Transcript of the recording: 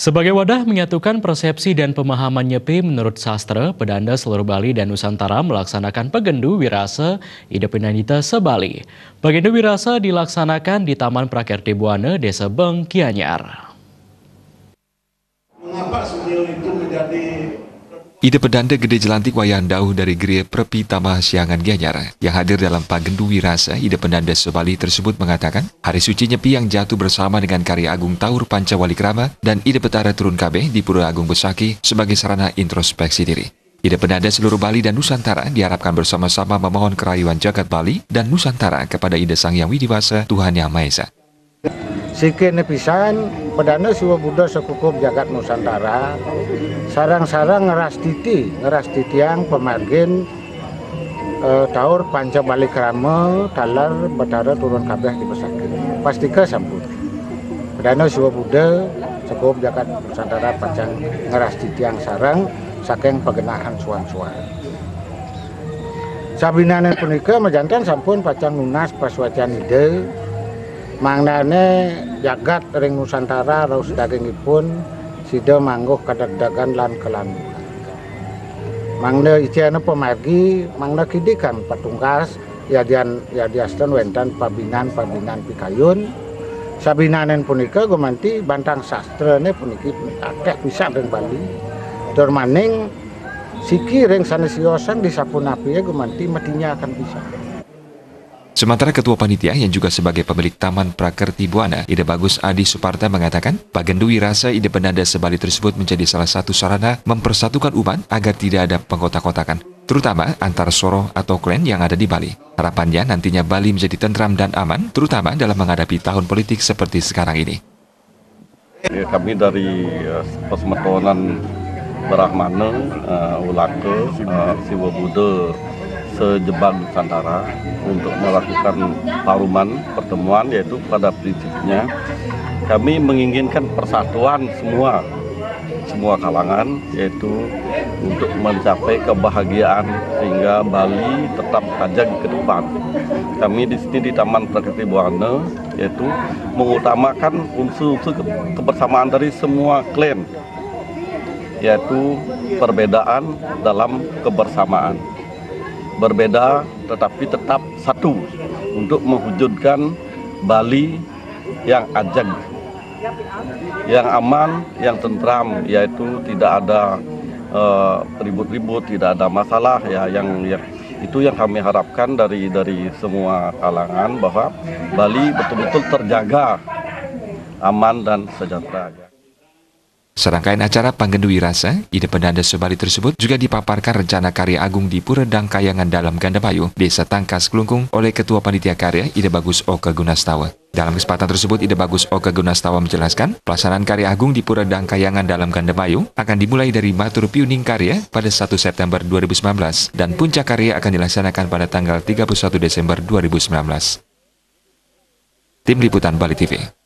Sebagai wadah menyatukan persepsi dan pemahaman Nyepi menurut sastra, pedanda seluruh Bali dan Nusantara melaksanakan Pagendu Wirase Idependandita se-Bali. Pagendu Wirase dilaksanakan di Taman Prakerti Buana, Desa Beng, Gianyar. Mengapa Sunil itu menjadi Ide pedanda gede jelantik wayang dauh dari Geria Prepi Tamah Siangan Gianyar yang hadir dalam Pagendu Wirase Ide Pendanda se-Bali tersebut mengatakan hari suci Nyepi yang jatuh bersama dengan karya agung Taur Pancawalikrama dan Ide Petara Turun Kabeh di Pura Agung Besaki sebagai sarana introspeksi diri. Ide pendanda seluruh Bali dan Nusantara diharapkan bersama-sama memohon kerayuan jagat Bali dan Nusantara kepada Ide Sang Yang Widiwasa Tuhan Yang Maha Esa. Sikit nepisan pedana siwa Buddha sekukup jagat Nusantara sarang-sarang ngeras titi yang pemargin Taur Pancawalikrama talar Betara Turun Kabeh di Besaki pastika sampun pedana siwa Buddha sekukup jagat Nusantara pancang ngeras titi yang sarang saking pagenahan suan-suan sabinanen punika majantan sampun pacang lunas paswacan ide mangnane jagat ring Nusantara raus dagingipun sida mangguh kadagdagan lan kelan. Mangna iciana pemargi mangna kidikan patungkas yadiastan wentan pabinan pikayun. Sabinanen punika gumanti bantang sastrane puniki akeh pisan ring Bali. Tur maning siki ring sanesiosan disapunapiye gumanti matinya akan bisa. Sementara Ketua Panitia yang juga sebagai pemilik Taman Prakerti Buana, Ide Bagus Adi Suparta mengatakan, Pagendu Wirase Ide Pendanda se-Bali tersebut menjadi salah satu sarana mempersatukan umat agar tidak ada pengkotak-kotakan, terutama antar soro atau klan yang ada di Bali. Harapannya nantinya Bali menjadi tentram dan aman, terutama dalam menghadapi tahun politik seperti sekarang ini. Kami dari Persmetonan Brahmana, Ulake, Siwa Buddha se-Jebal Nusantara untuk melakukan paruman pertemuan, yaitu pada prinsipnya kami menginginkan persatuan semua kalangan, yaitu untuk mencapai kebahagiaan sehingga Bali tetap ajag ke depan. Kami di sini di Taman Prakerti Buana yaitu mengutamakan unsur-unsur kebersamaan dari semua klan, yaitu perbedaan dalam kebersamaan. Berbeda tetapi tetap satu untuk mewujudkan Bali yang ajag, yang aman, yang tentram, yaitu tidak ada ribut-ribut, tidak ada masalah ya, yang itu yang kami harapkan dari semua kalangan, bahwa Bali betul-betul terjaga aman dan sejahtera. Serangkaian acara Pagendu Wirase Ide Pendanda se-Bali tersebut juga dipaparkan rencana karya agung di Pura Dangkayangan dalam Gandamayu, Desa Tangkas Kelungkung oleh Ketua Panitia Karya Ide Bagus Oka Gunastawa. Dalam kesempatan tersebut Ide Bagus Oka Gunastawa menjelaskan, pelaksanaan karya agung di Pura Dangkayangan dalam Gandamayu akan dimulai dari Matur Piuning Karya pada 1 September 2019 dan puncak karya akan dilaksanakan pada tanggal 31 Desember 2019. Tim Liputan Bali TV.